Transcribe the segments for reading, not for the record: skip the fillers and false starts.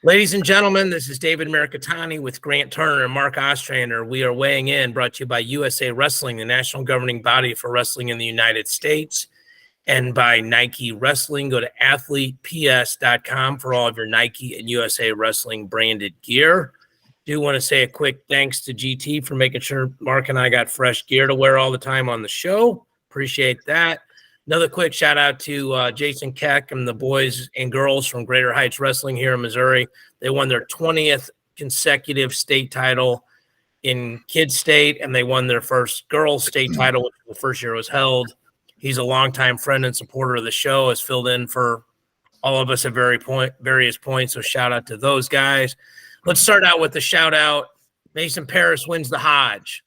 Ladies and gentlemen, this is David Mirikitani with Grant Turner and Mark Ostrander. We are weighing in, brought to you by USA Wrestling, the national governing body for wrestling in the United States, and by Nike Wrestling. Go to athleteps.com for all of your Nike and USA Wrestling branded gear. Do want to say a quick thanks to GT for making sure Mark and I got fresh gear to wear all the time on the show. Appreciate that. Another quick shout out to Jason Keck and the boys and girls from Greater Heights Wrestling here in Missouri. They won their 20th consecutive state title in Kids State, and they won their first girls state title, which the first year was held. He's a longtime friend and supporter of the show, has filled in for all of us at various points, so shout out to those guys. Let's start out with the shout out. Mason Paris wins the Hodge.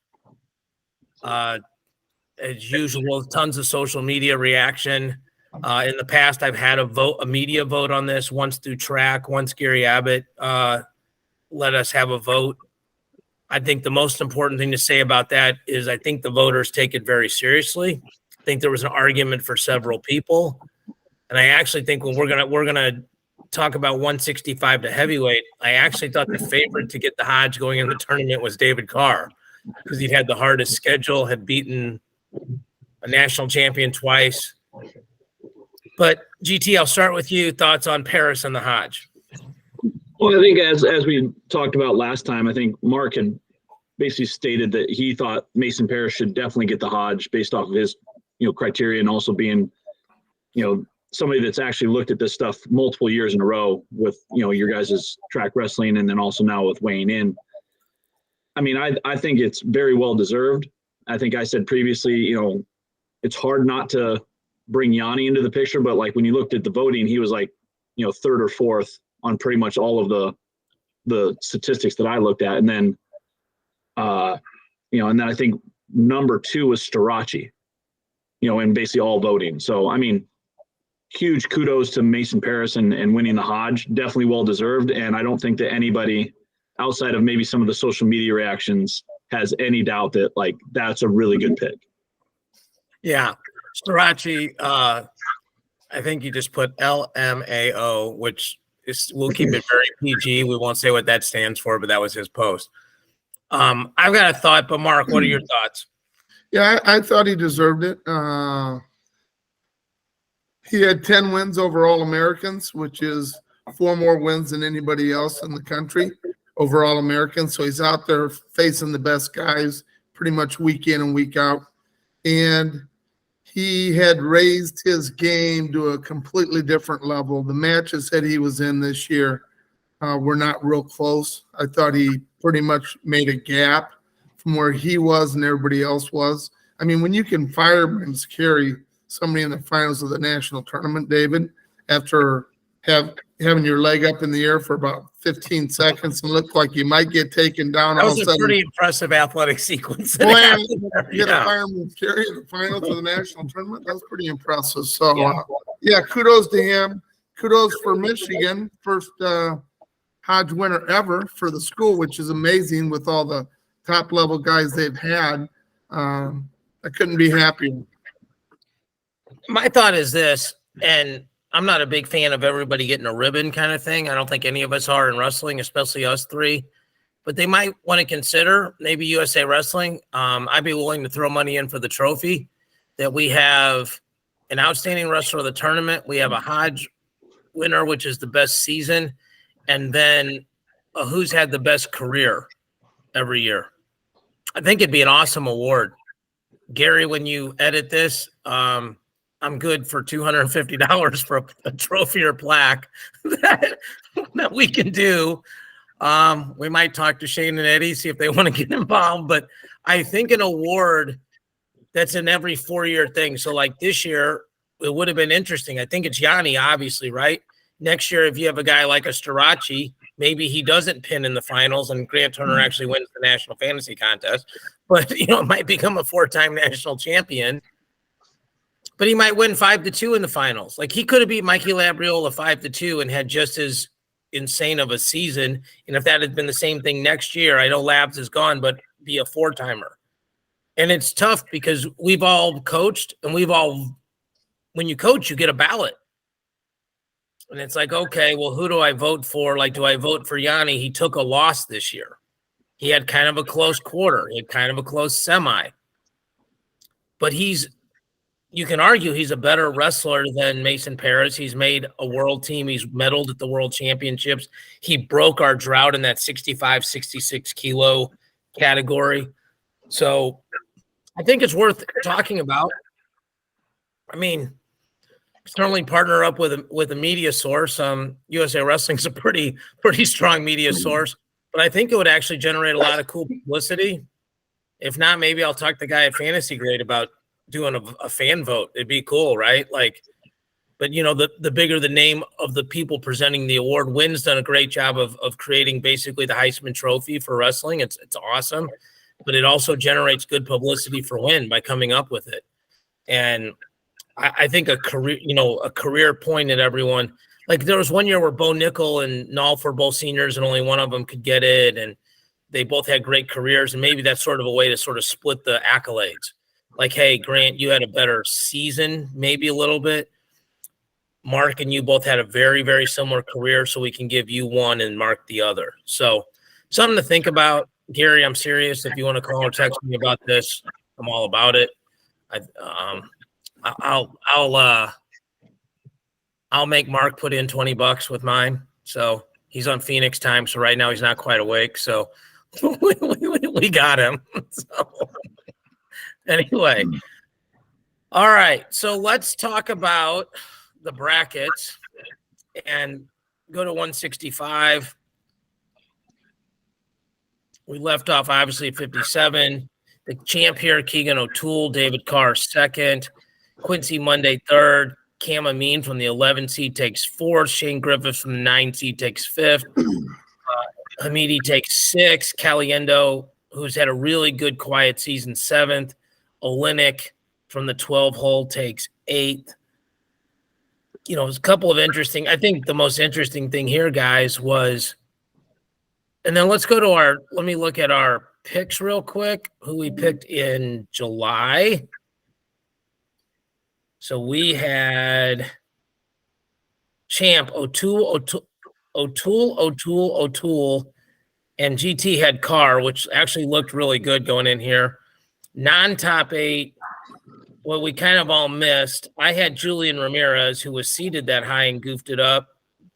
As usual, tons of social media reaction. In the past, I've had a media vote on this, once through track, once Gary Abbott let us have a vote. I think the most important thing to say about that is I think the voters take it very seriously. I think there was an argument for several people. And I actually think when we're gonna talk about 165 to heavyweight, I actually thought the favorite to get the Hodge going in the tournament was David Carr, because he had the hardest schedule, had beaten a national champion twice. But GT, I'll start with you. Thoughts on Paris and the Hodge? Well, I think as we talked about last time, I think Mark had basically stated that he thought Mason Paris should definitely get the Hodge based off of his, criteria, and also being, somebody that's actually looked at this stuff multiple years in a row with, your guys' track wrestling, and then also now with weighing in. I mean, I think it's very well deserved. I think I said previously, it's hard not to bring Yanni into the picture, but like when you looked at the voting, he was like, third or fourth on pretty much all of the statistics that I looked at. And then, and then I think number 2 was Starachi, in basically all voting. So, I mean, huge kudos to Mason Paris and winning the Hodge, definitely well deserved. And I don't think that anybody outside of maybe some of the social media reactions has any doubt that that's a really good pick. Yeah. Starachi, I think you just put LMAO, which we'll keep it very PG. We won't say what that stands for, but that was his post. I've got a thought, but Mark, what are your thoughts? Yeah, I thought he deserved it. He had 10 wins over All-Americans, which is 4 more wins than anybody else in the country over All-Americans. So he's out there facing the best guys pretty much week in and week out. And he had raised his game to a completely different level. The matches that he was in this year were not real close. I thought he pretty much made a gap from where he was and everybody else was. I mean, when you can fireman's carry somebody in the finals of the national tournament, David, after having your leg up in the air for about 15 seconds and look like you might get taken down. That was a pretty impressive athletic sequence. Get a fireman's carry in the finals of the national tournament. That's pretty impressive. So, kudos to him. Kudos for Michigan, first Hodge winner ever for the school, which is amazing with all the top-level guys they've had. I couldn't be happier. My thought is this, and I'm not a big fan of everybody getting a ribbon kind of thing. I don't think any of us are in wrestling, especially us three. But they might want to consider maybe USA Wrestling. I'd be willing to throw money in for the trophy that we have an outstanding wrestler of the tournament. We have a Hodge winner, which is the best season. And then who's had the best career every year. I think it'd be an awesome award. Gary, when you edit this, I'm good for $250 for a trophy or plaque that we can do. We might talk to Shane and Eddie, see if they want to get involved. But I think an award that's in every 4-year thing. So like this year, it would have been interesting. I think it's Yanni, obviously, right? Next year, if you have a guy like a Starachi, maybe he doesn't pin in the finals and Grant Turner actually wins the national fantasy contest. But, it might become a 4-time national champion. But he might win 5-2 in the finals. Like he could have beat Mikey Labriola 5-2 and had just as insane of a season. And if that had been the same thing next year, I know Labs is gone, but be a 4-timer. And it's tough because we've all coached and when you coach, you get a ballot. And it's like, okay, well, who do I vote for? Like, do I vote for Yanni? He took a loss this year. He had kind of a close quarter. He had kind of a close semi. But you can argue he's a better wrestler than Mason Paris. He's made a world team. He's medaled at the world championships. He broke our drought in that 65, 66 kilo category. So I think it's worth talking about. I mean, certainly partner up with a media source. USA Wrestling's a pretty strong media source, but I think it would actually generate a lot of cool publicity. If not, maybe I'll talk to the guy at Fantasy Grade about doing a fan vote. It'd be cool, right? Like, but the bigger the name of the people presenting the award. Wynn's done a great job of creating basically the Heisman Trophy for wrestling. It's awesome, but it also generates good publicity for Wynn by coming up with it. And I think a career point at everyone. Like there was one year where Bo Nickel and Nolf were both seniors and only one of them could get it. And they both had great careers. And maybe that's sort of a way to sort of split the accolades. Like, hey, Grant, you had a better season, maybe a little bit. Mark and you both had a very, very similar career, so we can give you one and Mark the other. So something to think about. Gary, I'm serious. If you want to call or text me about this, I'm all about it. I'll make Mark put in $20 with mine. So he's on Phoenix time. So right now he's not quite awake. So we got him. So anyway, all right. So let's talk about the brackets and go to 165. We left off obviously at 57. The champ here, Keegan O'Toole, David Carr second, Quincy Monday third, Cam Amin from the 11 seed takes fourth, Shane Griffiths from the 9 seed takes fifth, Hamidi takes sixth, Caliendo, who's had a really good quiet season, seventh, Olenek from the 12 hole takes eighth. It's a couple of interesting. I think the most interesting thing here, guys, was, and then let's go to let me look at our picks real quick, who we picked in July. So we had champ O'Toole, and GT had Carr, which actually looked really good going in here. Non-top 8, what we kind of all missed. I had Julian Ramirez, who was seeded that high and goofed it up.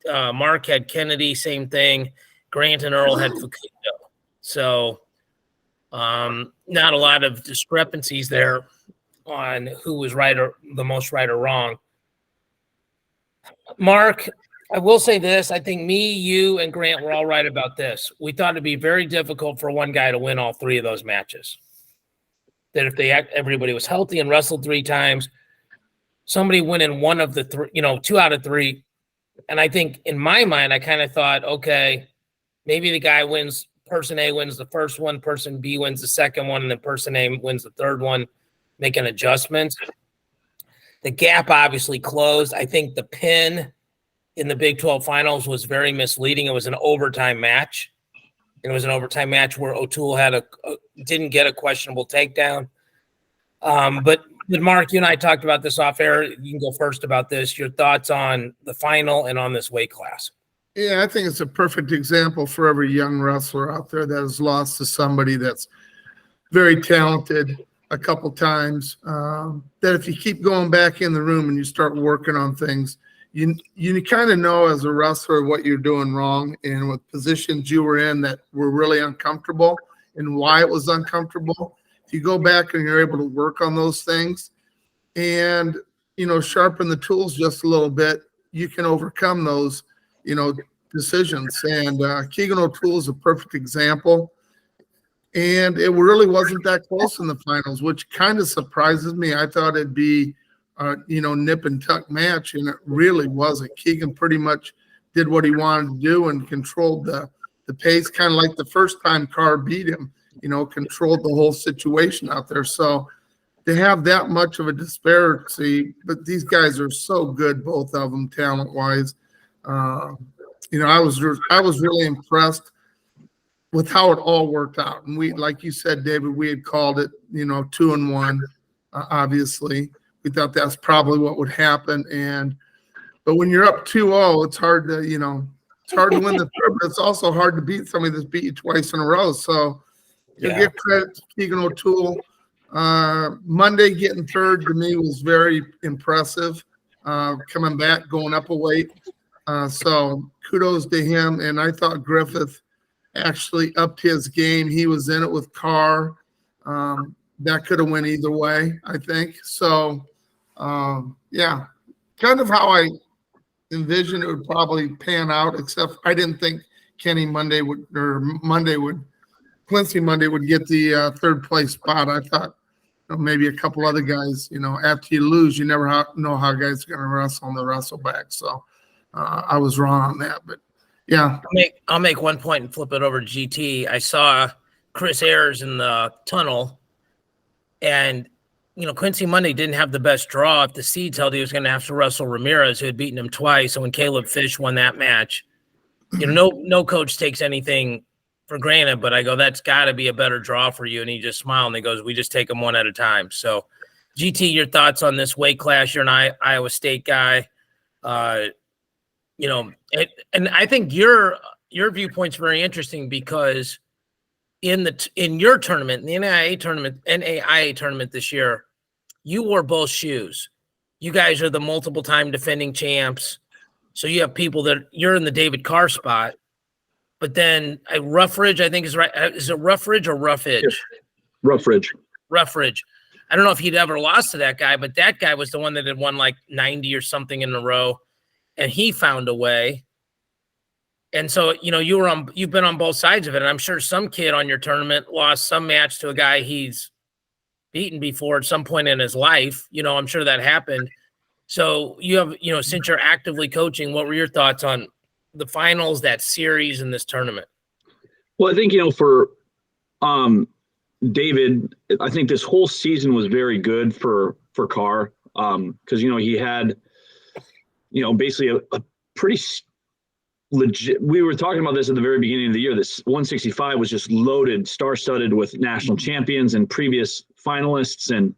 Mark had Kennedy, same thing. Grant and Earl had Facundo. So not a lot of discrepancies there on who was right or the most right or wrong. Mark, I will say this. I think me, you, and Grant were all right about this. We thought it'd be very difficult for one guy to win all three of those matches. That if everybody was healthy and wrestled 3 times, somebody winning one of the 3, 2 out of 3. And I think in my mind, I kind of thought, okay, maybe the guy wins, person A wins the first one, person B wins the second one, and then person A wins the third one, making adjustments. The gap obviously closed. I think the pin in the Big 12 finals was very misleading. It was an overtime match. It was an overtime match where O'Toole didn't get a questionable takedown. But Mark, you and I talked about this off air. You can go first about this. Your thoughts on the final and on this weight class? Yeah, I think it's a perfect example for every young wrestler out there that has lost to somebody that's very talented a couple times. That if you keep going back in the room and you start working on things, you kind of know as a wrestler what you're doing wrong and what positions you were in that were really uncomfortable and why it was uncomfortable. If you go back and you're able to work on those things and, sharpen the tools just a little bit, you can overcome those, decisions. And Keegan O'Toole is a perfect example. And it really wasn't that close in the finals, which kind of surprises me. I thought it'd be nip and tuck match, and it really wasn't. Keegan pretty much did what he wanted to do and controlled the pace, kind of like the first time Carr beat him, controlled the whole situation out there. So to have that much of a disparity, but these guys are so good, both of them, talent-wise. I was really impressed with how it all worked out. And we, like you said, David, we had called it, 2-1, obviously. We thought that's probably what would happen. But when you're up 2-0, it's hard to, it's hard to win the third, but it's also hard to beat somebody that's beat you twice in a row. So you give credit to Keegan O'Toole. Monday getting third to me was very impressive. Coming back, going up a weight. So kudos to him. And I thought Griffith actually upped his game. He was in it with Carr. That could have went either way, I think. So, yeah, kind of how I envisioned it would probably pan out, except I didn't think Quincy Monday would get the third place spot. I thought maybe a couple other guys, after you lose, you never know how guys are going to wrestle and they wrestle back. So I was wrong on that, but yeah. I'll make one point and flip it over to GT. I saw Chris Ayers in the tunnel, and Quincy Monday didn't have the best draw. If the seeds held, he was going to have to wrestle Ramirez, who had beaten him twice. And when Caleb Fish won that match, no coach takes anything for granted, but I go, that's got to be a better draw for you. And he just smiled and he goes, we just take them one at a time. So, GT, your thoughts on this weight class? You're an Iowa State guy. And I think your viewpoint's very interesting because in your tournament, in the NAIA tournament this year, you wore both shoes. You guys are the multiple time defending champs. So you have people that you're in the David Carr spot, but then a Ruffridge, I think is right. Is it Ruffridge or Ruffidge? Yes. Ruffridge. Ruffridge. I don't know if he'd ever lost to that guy, but that guy was the one that had won like 90 or something in a row, and he found a way. And so, you've been on both sides of it. And I'm sure some kid on your tournament lost some match to a guy he's beaten before at some point in his life. I'm sure that happened. So you have, since you're actively coaching, what were your thoughts on the finals, that series, and this tournament? Well, I think, for David, I think this whole season was very good for Carr because, he had, basically a pretty legit. We were talking about this at the very beginning of the year. This 165 was just loaded, star-studded with national champions and previous finalists, and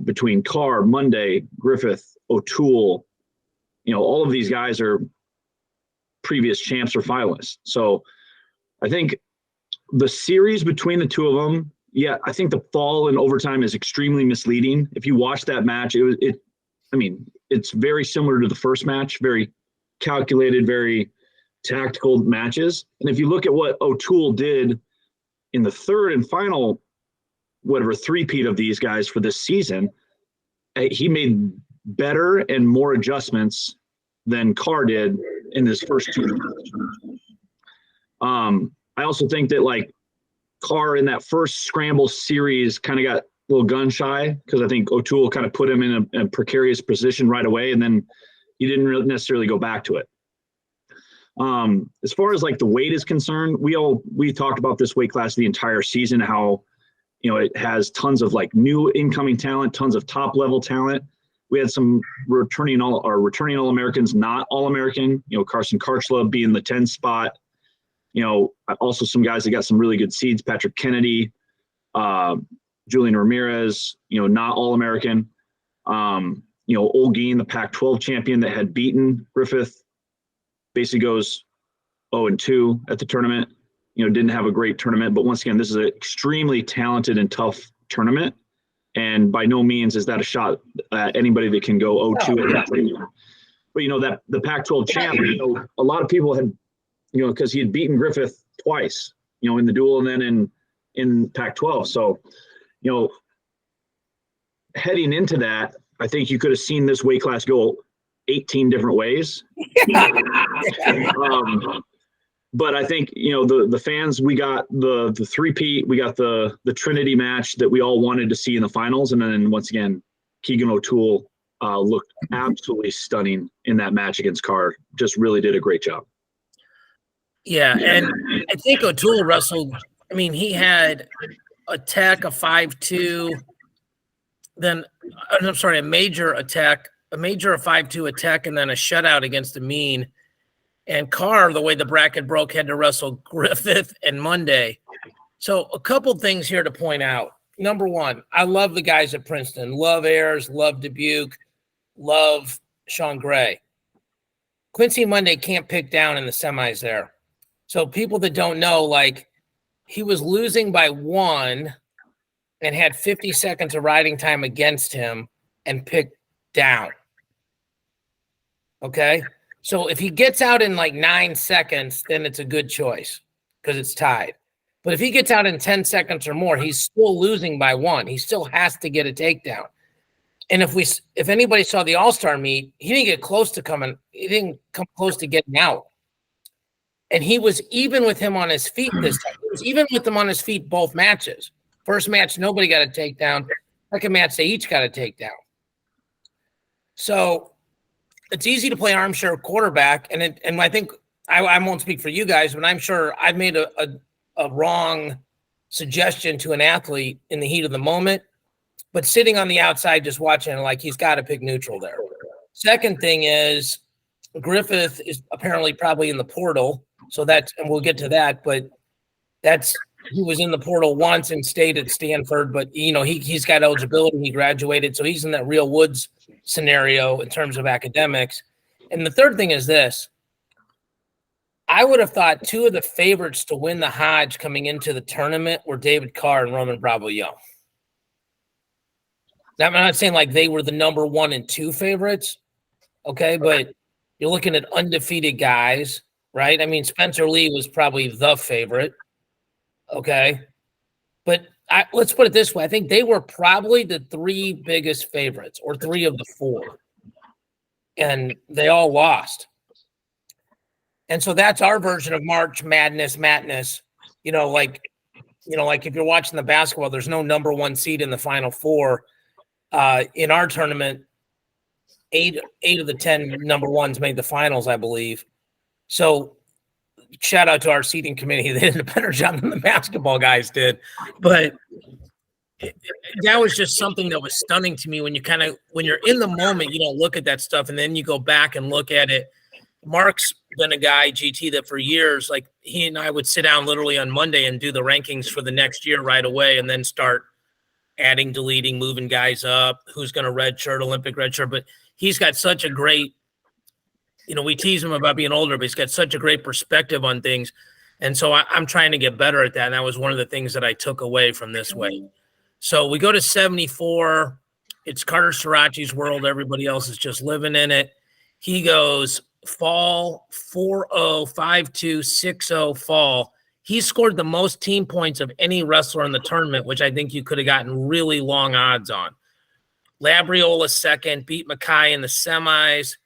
between Carr, Monday, Griffith, O'Toole, all of these guys are previous champs or finalists. So I think the series between the two of them, I think the fall in overtime is extremely misleading. If you watch that match, it's very similar to the first match, very calculated, very tactical matches. And if you look at what O'Toole did in the third and final, three-peat of these guys for this season, he made better and more adjustments than Carr did in his first two. I also think that Carr in that first scramble series kind of got a little gun shy because I think O'Toole kind of put him in a precarious position right away, and then he didn't really necessarily go back to it. As far as the weight is concerned, we talked about this weight class the entire season, how it has tons of new incoming talent, tons of top level talent. We had some returning All-Americans, not All-American, Carson Karchla being the 10 spot. Also some guys that got some really good seeds, Patrick Kennedy, Julian Ramirez, not All-American. Olguin, the Pac-12 champion that had beaten Griffith, basically goes 0-2 at the tournament. Didn't have a great tournament, but once again, this is an extremely talented and tough tournament. And by no means is that a shot at anybody that can go 0-2 at that tournament. But, that the Pac-12 champ, a lot of people had, because he had beaten Griffith twice, in the duel and then in Pac-12. So, heading into that, I think you could have seen this weight class go 18 different ways. But I think, the fans, we got the three-peat, we got the Trinity match that we all wanted to see in the finals. And then once again, Keegan O'Toole looked absolutely stunning in that match against Carr. Just really did a great job. Yeah, and I think O'Toole wrestled, he had a 5'2", then a major attack, a 5'2" attack, and then a shutout against the mean. And Carr, the way the bracket broke, had to wrestle Griffith and Monday. So a couple things here to point out. Number one, I love the guys at Princeton. Love Ayers, love Dubuque, love Sean Gray. Quincy Monday can't pick down in the semis there. So people that don't know, like, he was losing by 1 and had 50 seconds of riding time against him and picked down. Okay? So if he gets out in like 9 seconds, then it's a good choice because it's tied. But if he gets out in 10 seconds or more, he's still losing by 1. He still has to get a takedown. And if anybody saw the All-Star meet, he didn't get close to coming. He didn't come close to getting out. And he was even with him on his feet this time. He was even with him on his feet both matches. First match, nobody got a takedown. Second match, they each got a takedown. So it's easy to play armchair quarterback. And I think I won't speak for you guys, but I'm sure I've made a wrong suggestion to an athlete in the heat of the moment. But sitting on the outside just watching, like, he's got to pick neutral there. Second thing is Griffith is apparently probably in the portal. So and we'll get to that, but he was in the portal once and stayed at Stanford, but he's got eligibility. He graduated. So he's in that Real Woods scenario in terms of academics. And the third thing is this. I would have thought 2 of the favorites to win the Hodge coming into the tournament were David Carr and Roman Bravo Young. Now, I'm not saying like they were the number 1 and 2 favorites. Okay. But you're looking at undefeated guys, right? I mean, Spencer Lee was probably the favorite. Okay. But let's put it this way. I think they were probably the 3 biggest favorites, or 3 of the 4. And they all lost. And so that's our version of March Madness. Like if you're watching the basketball, there's no number 1 seed in the Final Four. In our tournament, 8 of the 10 number 1s made the finals, I believe. So shout out to our seating committee. They did a better job than the basketball guys did. But that was just something that was stunning to me when you're in the moment, you don't look at that stuff. And then you go back and look at it. Mark's been a guy, GT, that for years, like, he and I would sit down literally on Monday and do the rankings for the next year right away, and then start adding, deleting, moving guys up, who's going to redshirt, Olympic redshirt. But he's got such a great, we tease him about being older, but he's got such a great perspective on things. And so I'm trying to get better at that. And that was one of the things that I took away from this week. So we go to 74. It's Carter Sirachi's world. Everybody else is just living in it. He goes fall 4-0, 5-2, 6-0 fall. He scored the most team points of any wrestler in the tournament, which I think you could have gotten really long odds on. Labriola second, beat Mackay in the semis.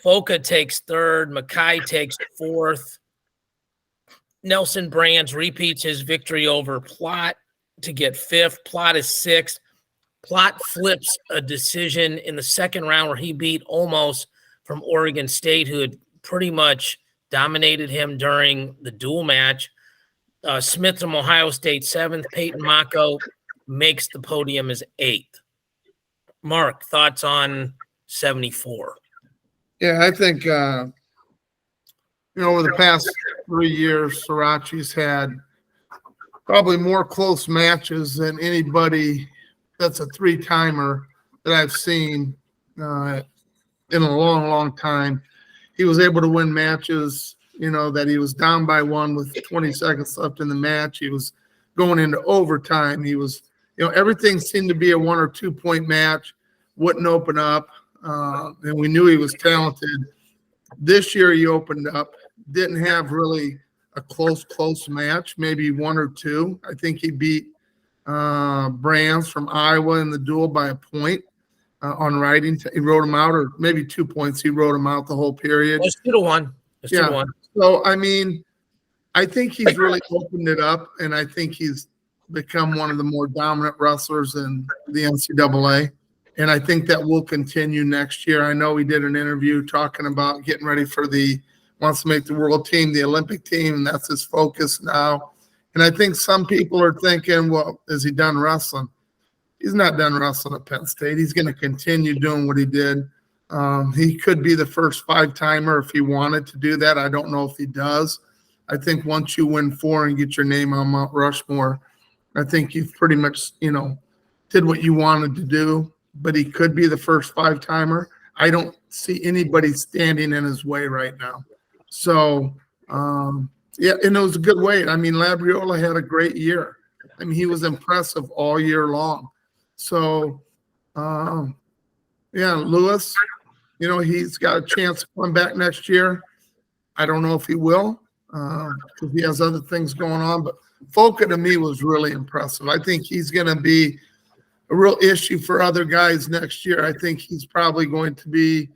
Foca takes third. Mackay takes fourth. Nelson Brands repeats his victory over Plott to get fifth. Plott is sixth. Plott flips a decision in the second round where he beat Olmos from Oregon State, who had pretty much dominated him during the dual match. Smith from Ohio State, seventh. Peyton Mako makes the podium as eighth. Mark, thoughts on 74? Yeah, I think, over the past 3 years, Sirachi's had probably more close matches than anybody that's a 3-timer that I've seen in a long, long time. He was able to win matches, that he was down by 1 with 20 seconds left in the match. He was going into overtime. He was, everything seemed to be a 1 or 2 point match, wouldn't open up. And we knew he was talented. This year he opened up, didn't have really a close match, maybe 1 or 2. I think he beat Brands from Iowa in the duel by a point on writing. He wrote him out, or maybe 2 points. He wrote him out the whole period. It's 2-1. It's 2-1. So, I think he's really opened it up, and I think he's become one of the more dominant wrestlers in the NCAA. And I think that will continue next year. I know he did an interview talking about getting ready for wants to make the world team, the Olympic team, and that's his focus now. And I think some people are thinking, well, is he done wrestling? He's not done wrestling at Penn State. He's going to continue doing what he did. He could be the first 5-timer if he wanted to do that. I don't know if he does. I think once you win 4 and get your name on Mount Rushmore, I think you've pretty much, did what you wanted to do. but he could be the first 5-timer. I don't see anybody standing in his way right now. So, yeah, and it was a good weight. I mean, Labriola had a great year. I mean, he was impressive all year long. So, yeah, Lewis, he's got a chance to come back next year. I don't know if he will because he has other things going on. But Foka, to me, was really impressive. I think he's going to be a real issue for other guys next year. I think he's probably going to be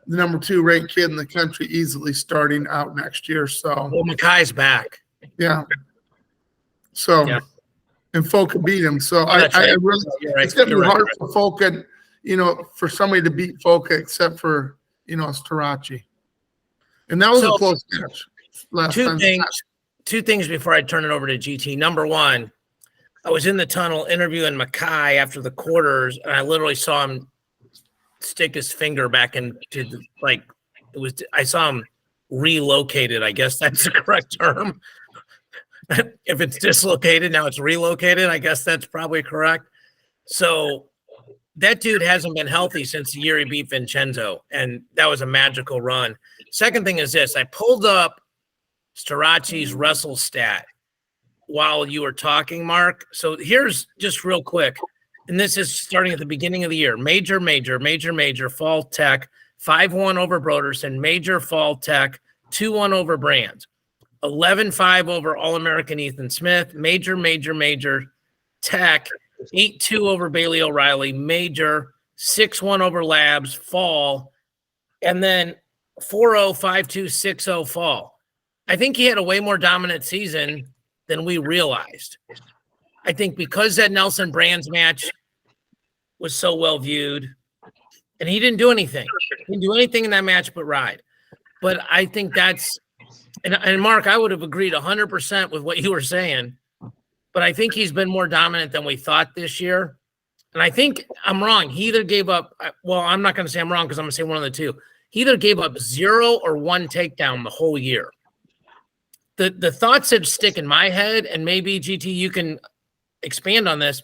the number 2 ranked kid in the country easily starting out next year. So, Well, Makai's back. yeah. So, Yeah. and Foka beat him. So That's I right. really, You're right. it's going to You're be right. hard for Foka, for somebody to beat Foka except for, Starachi. And that was So, a close match last time. Two things before I turn it over to GT. Number one, I was in the tunnel interviewing Makai after the quarters, and I literally saw him stick his finger back into I saw him relocated. I guess that's the correct term. If it's dislocated, now it's relocated. I guess that's probably correct. So that dude hasn't been healthy since the year he beat Vincenzo, and that was a magical run. Second thing is this. I pulled up Starachi's wrestle stat while you were talking, Mark. So here's just real quick, and this is starting at the beginning of the year. Major, Fall Tech, 5-1 over Broderson, Major, Fall Tech, 2-1 over Brands, 11-5 over All-American Ethan Smith, Major, Tech, 8-2 over Bailey O'Reilly, Major, 6-1 over Labs, Fall, and then 4-0, 5-2, 6-0 Fall. I think he had a way more dominant season than we realized. I think because that Nelson Brands match was so well viewed, and he didn't do anything. He didn't do anything in that match but ride. But I think that's and Mark, I would have agreed 100% with what you were saying, but I think he's been more dominant than we thought this year. And I think I'm wrong. He either gave up, well, I'm not going to say I'm wrong because I'm going to say one of the two. He either gave up 0 or 1 takedown the whole year. The thoughts that stick in my head, and maybe GT, you can expand on this.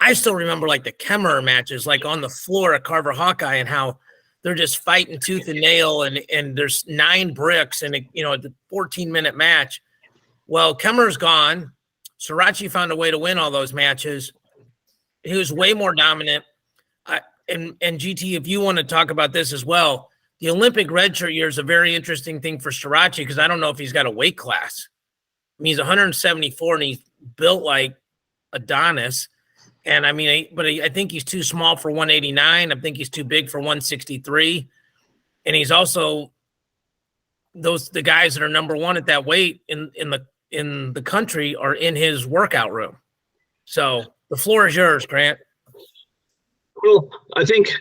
I still remember like the Kemmerer matches, like on the floor at Carver Hawkeye, and how they're just fighting tooth and nail, and there's 9 bricks and the 14-minute match. Well, Kemmerer's gone. Sorachi found a way to win all those matches. He was way more dominant. And GT, if you want to talk about this as well, the Olympic redshirt year is a very interesting thing for Sorachi because I don't know if he's got a weight class. I mean, he's 174 and he's built like Adonis. And I mean, I think he's too small for 189. I think he's too big for 163. And he's also the guys that are number 1 at that weight in the country are in his workout room. So the floor is yours, Grant. Well, I think,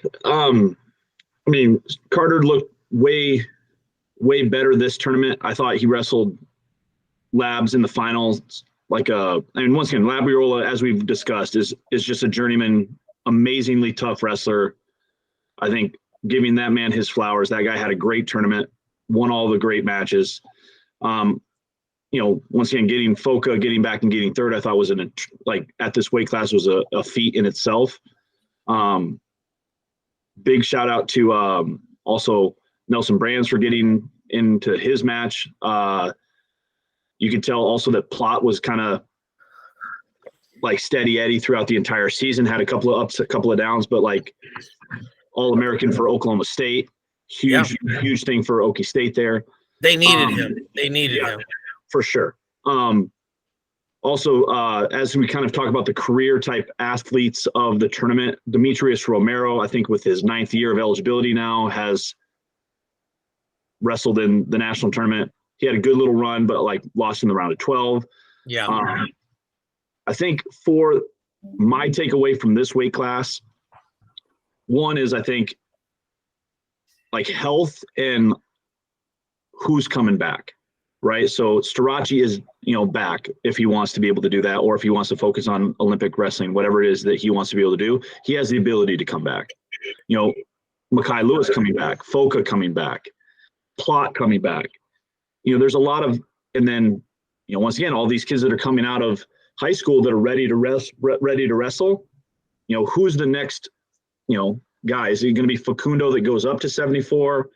Carter looked way better this tournament. I thought he wrestled Labs in the finals. Once again, Labriola, as we've discussed, is just a journeyman, amazingly tough wrestler. I think giving that man his flowers. That guy had a great tournament, won all the great matches. Once again, getting Foka, getting back and getting third, I thought was at this weight class was a feat in itself. Big shout out to also Nelson Brands for getting into his match. You could tell also that Plot was kind of like steady Eddie throughout the entire season, had a couple of ups, a couple of downs, but like All-American for Oklahoma State. Huge thing for Okie State there. They needed him. They needed him. For sure. Also, as we kind of talk about the career type athletes of the tournament, Demetrius Romero, I think with his 9th year of eligibility now, has wrestled in the national tournament. He had a good little run, but lost in the round of 12. Yeah. I think for my takeaway from this weight class, one is I think health and who's coming back, right? So Starachi is, back if he wants to be able to do that, or if he wants to focus on Olympic wrestling, whatever it is that he wants to be able to do, he has the ability to come back. Makai Lewis coming back, Foka coming back, Plot coming back. There's a lot of, and then, once again, all these kids that are coming out of high school that are ready to wrestle. who's the next, guy? Is it going to be Facundo that goes up to 74?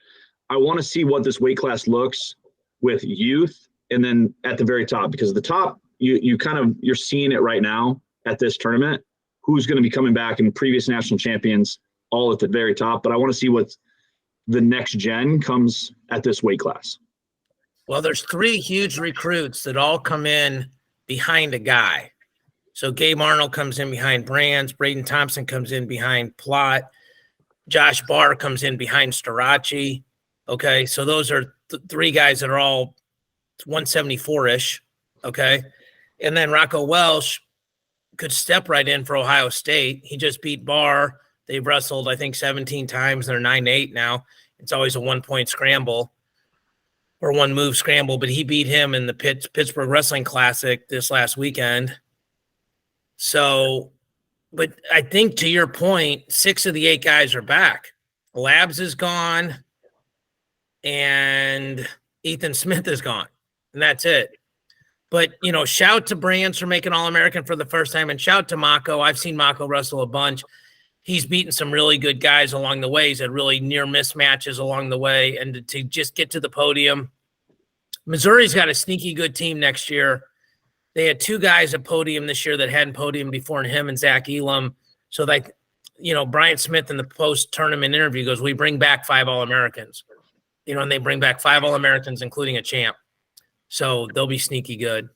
I want to see what this weight class looks with youth, and then at the very top, because the top, you're seeing it right now at this tournament, who's going to be coming back, and previous national champions all at the very top. But I want to see what the next gen comes at this weight class. Well, there's 3 huge recruits that all come in behind a guy. So Gabe Arnold comes in behind Brands, Braden Thompson comes in behind Plott, Josh Barr comes in behind Starachi. Okay, so those are 3 guys that are all 174-ish. Okay, and then Rocco Welsh could step right in for Ohio State. He just beat Barr. They've wrestled, I think, 17 times. They're 9-8 now. It's always a 1-point scramble or 1-move scramble, but he beat him in the Pittsburgh Wrestling Classic this last weekend. So, but I think to your point, 6 of the 8 guys are back. Labs is gone, and Ethan Smith is gone, and that's it. But, shout to Brands for making All-American for the first time, and shout to Mako. I've seen Mako wrestle a bunch. He's beaten some really good guys along the way. He's had really near miss matches along the way, and to just get to the podium. Missouri's got a sneaky good team next year. They had 2 guys at podium this year that hadn't podium before, and him and Zach Elam. So Brian Smith in the post-tournament interview goes, we bring back 5 All-Americans. And they bring back 5 All-Americans, including a champ. So they'll be sneaky good.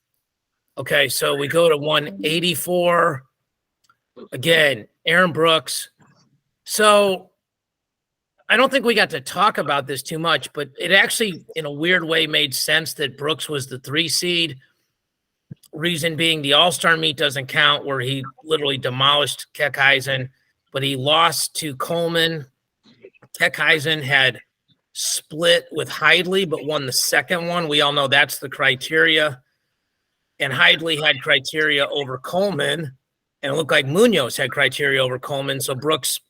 Okay, so we go to 184. Again, Aaron Brooks. So I don't think we got to talk about this too much, but it actually, in a weird way, made sense that Brooks was the 3 seed. Reason being, the All-Star meet doesn't count, where he literally demolished Kekheisen, but he lost to Coleman. Kekheisen had split with Heidley, but won the second one. We all know that's the criteria. And Heidley had criteria over Coleman, and it looked like Munoz had criteria over Coleman. So Brooks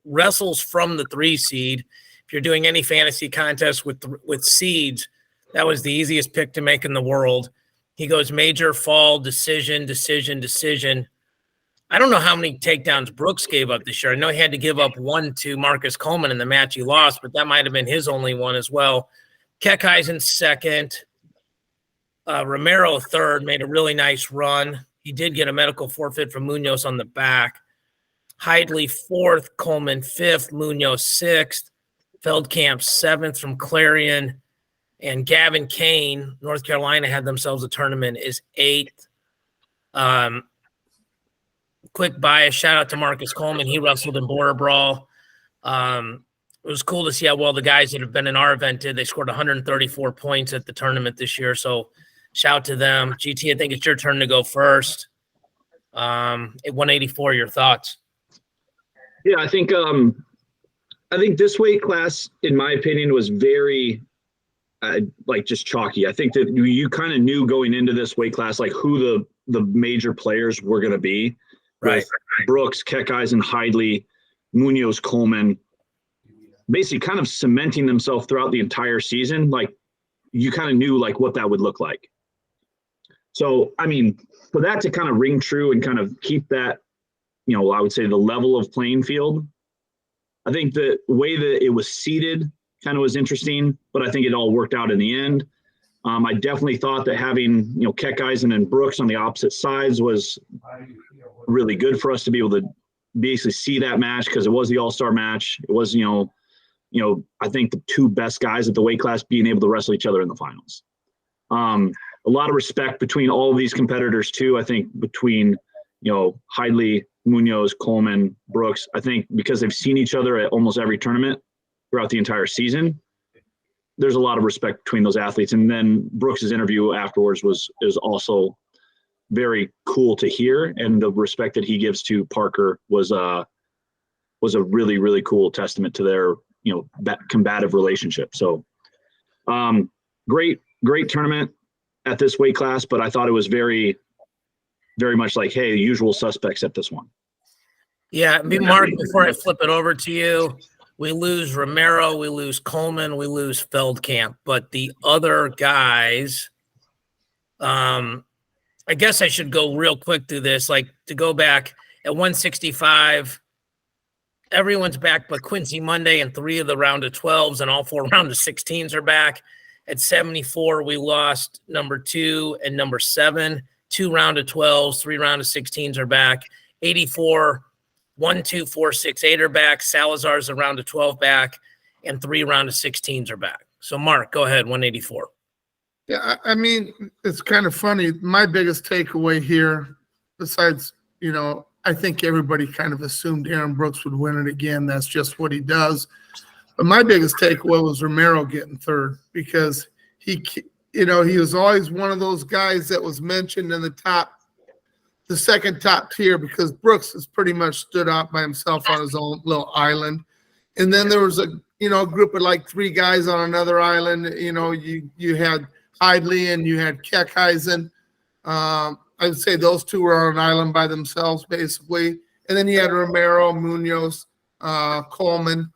wrestles from the 3 seed. If you're doing any fantasy contest with seeds, that was the easiest pick to make in the world. He goes major, fall, decision. I don't know how many takedowns Brooks gave up this year. I know he had to give up 1 to Marcus Coleman in the match he lost, but that might have been his only one as well. Kekheisen second. Romero third, made a really nice run. He did get a medical forfeit from Munoz on the back. Heidley fourth, Coleman fifth, Munoz sixth, Feldkamp seventh from Clarion, and Gavin Kane, North Carolina, had themselves a tournament, is eighth. Quick bias, shout out to Marcus Coleman. He wrestled in Border Brawl. It was cool to see how well the guys that have been in our event did. They scored 134 points at the tournament this year, so shout to them. GT, I think it's your turn to go first. At 184, your thoughts? Yeah, I think this weight class, in my opinion, was very just chalky. I think that you kind of knew going into this weight class who the major players were going to be. Right. Brooks, Kekheisen, Heidley, Munoz, Coleman, basically kind of cementing themselves throughout the entire season. You kind of knew what that would look like. So, I mean, for that to kind of ring true and kind of keep that, I would say the level of playing field, I think the way that it was seeded kind of was interesting, but I think it all worked out in the end. I definitely thought that having, Kekheisen and Brooks on the opposite sides was really good for us to be able to basically see that match, because it was the all-star match. It was, I think the 2 best guys at the weight class being able to wrestle each other in the finals. A lot of respect between all of these competitors too. I think between, Heidley, Munoz, Coleman, Brooks, I think because they've seen each other at almost every tournament throughout the entire season, there's a lot of respect between those athletes. And then Brooks's interview afterwards is also very cool to hear. And the respect that he gives to Parker was a really, really cool testament to their, combative relationship. So great tournament at this weight class, but I thought it was very, very much hey, usual suspects at this one. Yeah, Mark, before I flip it over to you, we lose Romero, we lose Coleman, we lose Feldkamp, but the other guys, I guess I should go real quick through this, to go back. At 165, everyone's back but Quincy Monday, and 3 of the round of 12s and all 4 round of 16s are back. At 74, we lost number 2 and number 7. 2 round of 12s, 3 round of 16s are back. 84, 1, 2, 4, 6, 8 are back. Salazar's a round of 12 back, and 3 round of 16s are back. So, Mark, go ahead, 184. Yeah, I mean, it's kind of funny. My biggest takeaway here, besides, I think everybody kind of assumed Aaron Brooks would win it again. That's just what he does. But my biggest takeaway was Romero getting third, because he was always one of those guys that was mentioned in the second top tier, because Brooks has pretty much stood out by himself on his own little island. And then there was a group of like 3 guys on another island. You had Heidley and you had Keckheisen. I would say those 2 were on an island by themselves, basically. And then you had Romero, Munoz, Coleman.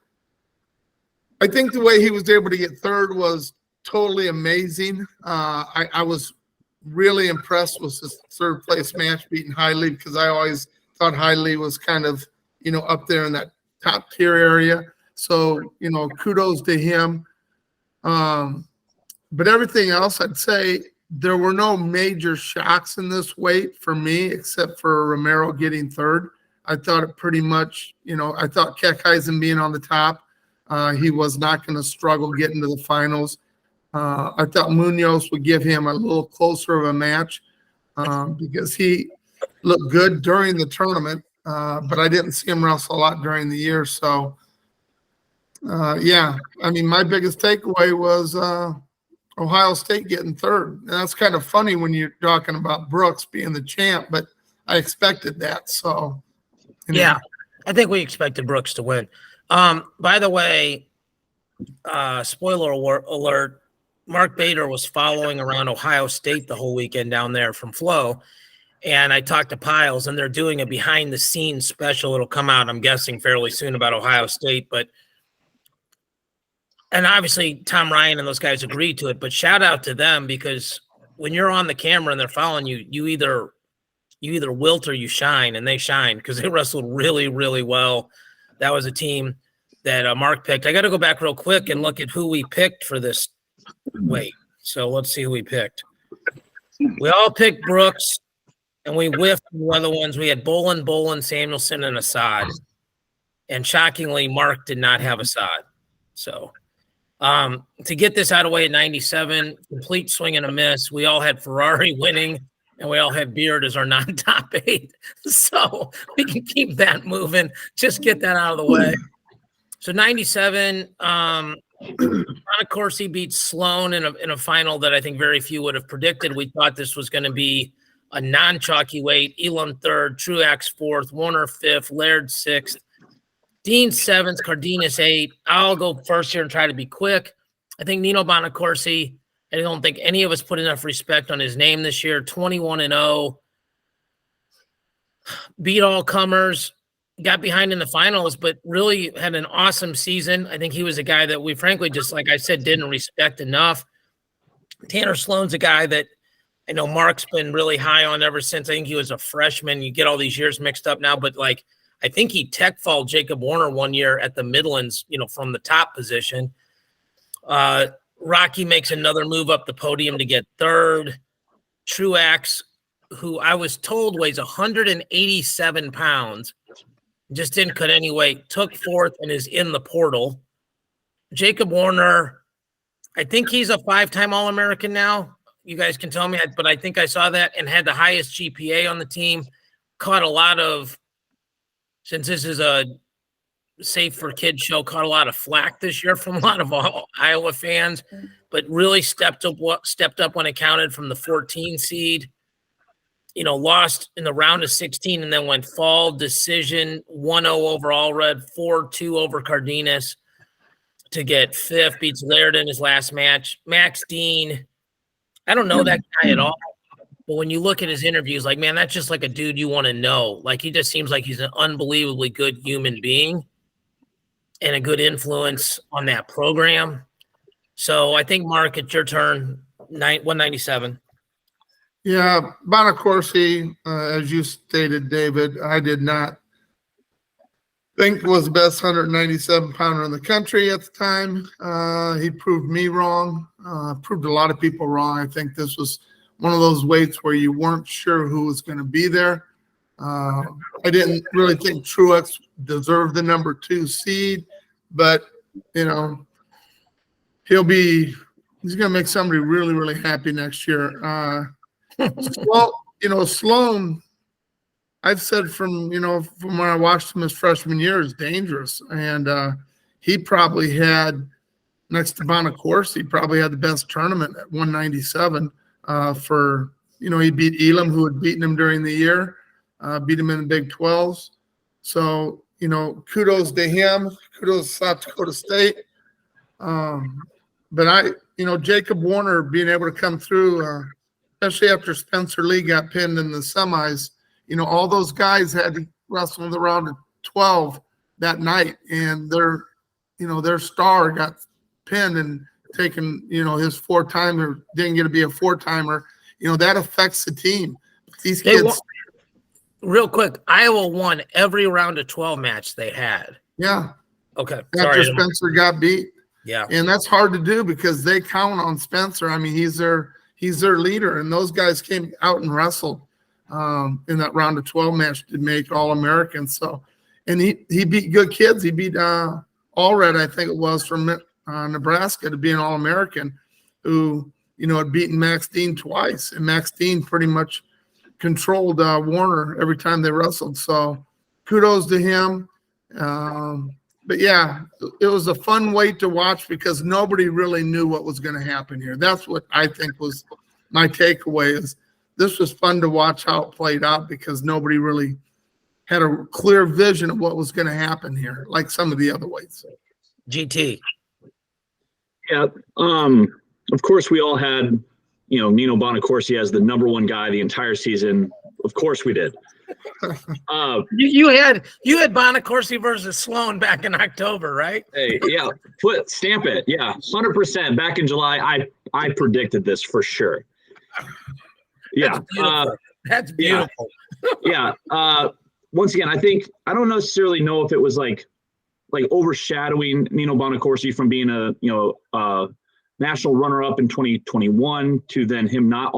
I think the way he was able to get third was totally amazing. I was really impressed with his third place match beating Heidley, because I always thought Heidley was kind of, up there in that top tier area. So, kudos to him. But everything else, I'd say there were no major shocks in this weight for me, except for Romero getting third. I thought it pretty much, I thought Keckheisen being on the top, he was not going to struggle getting to the finals. I thought Munoz would give him a little closer of a match, because he looked good during the tournament, but I didn't see him wrestle a lot during the year. So, yeah, I mean, my biggest takeaway was Ohio State getting third. And that's kind of funny when you're talking about Brooks being the champ, but I expected that. So, yeah, I think we expected Brooks to win. By the way, spoiler alert, Mark Bader was following around Ohio State the whole weekend down there from Flo. And I talked to Piles, and they're doing a behind-the-scenes special. It'll come out, I'm guessing, fairly soon about Ohio State. And obviously, Tom Ryan and those guys agreed to it. But shout out to them, because when you're on the camera and they're following you, you either wilt or you shine, and they shine, because they wrestled really, really well. That was a team that Mark picked. I got to go back real quick and look at who we picked for this weight. So let's see who we picked. We all picked Brooks, and we whiffed the other ones. We had Bolin, Samuelson, and Assad. And shockingly, Mark did not have Assad. So to get this out of the way at 97, complete swing and a miss. We all had Ferrari winning, and we all had Beard as our non-top 8. So we can keep that moving. Just get that out of the way. So 97, of course, he beat Sloan in a final that I think very few would have predicted. We thought this was going to be a non-chalky weight. Elam 3rd, Truax 4th, Warner 5th, Laird 6th, Dean 7th, Cardenas 8th. I'll go first here and try to be quick. I think Nino Bonacorsi, I don't think any of us put enough respect on his name this year. 21-0, beat all comers, got behind in the finals, but really had an awesome season. I think he was a guy that we frankly just, like I said, didn't respect enough. Tanner Sloan's a guy that I know Mark's been really high on ever since. I think he was a freshman. You get all these years mixed up now, but like I think he tech-falled Jacob Warner one year at the Midlands, from the top position. Rocky makes another move up the podium to get 3rd. Truax, who I was told weighs 187 pounds, just didn't cut any weight, took 4th and is in the portal. Jacob Warner, I think he's a 5-time All-American now. You guys can tell me, but I think I saw that, and had the highest GPA on the team. Caught a lot of, since this is a Safe for Kids show, caught a lot of flack this year from a lot of Iowa fans, but really stepped up when it counted from the 14 seed. Lost in the round of 16 and then went fall decision, 1-0 over Allred, 4-2 over Cardenas to get 5th, beats Laird in his last match. Max Dean, I don't know that guy at all, but when you look at his interviews, like, man, that's just like a dude you want to know. Like, he just seems like he's an unbelievably good human being and a good influence on that program. So I think, Mark, it's your turn, 197. Yeah, Bonacorsi, as you stated, David, I did not think was the best 197 pounder in the country at the time. He proved me wrong, proved a lot of people wrong. I think this was one of those weights where you weren't sure who was going to be there. I didn't really think Truex deserved the number 2 seed, but you know, he's going to make somebody really, really happy next year. Well, Sloan, I've said from when I watched him his freshman year, is dangerous. And he probably had, next to Bonacorsi, probably had the best tournament at 197 he beat Elam, who had beaten him during the year, beat him in the Big 12s. So, kudos to him. Kudos to South Dakota State. But Jacob Warner being able to come through, especially after Spencer Lee got pinned in the semis, all those guys had to wrestle in the round of 12 that night, and their star got pinned and taken, his 4-timer, didn't get to be a 4-timer. That affects the team. These kids. Real quick, Iowa won every round of 12 match they had. Yeah. Okay. After Spencer got beat. Yeah. And that's hard to do because they count on Spencer. I mean, he's their leader, and those guys came out and wrestled in that round of 12 match to make All-American. So, and he beat good kids. He beat Allred, I think it was, from Nebraska to be an All-American, who had beaten Max Dean twice, and Max Dean pretty much controlled Warner every time they wrestled. So, kudos to him. But yeah, it was a fun weight to watch because nobody really knew what was going to happen here. That's what I think was my takeaway, is this was fun to watch how it played out because nobody really had a clear vision of what was going to happen here, like some of the other weights. GT. Yeah. Of course, we all had, Nino Bonacorsi as the number 1 guy the entire season. Of course we did. You had Bonacorsi versus Sloan back in October, right? Hey, yeah, stamp it. Yeah, 100%. Back in July, I predicted this for sure. Yeah, that's beautiful. Yeah. Once again, I don't necessarily know if it was like overshadowing Nino Bonacorsi from being a national runner-up in 2021 to then him not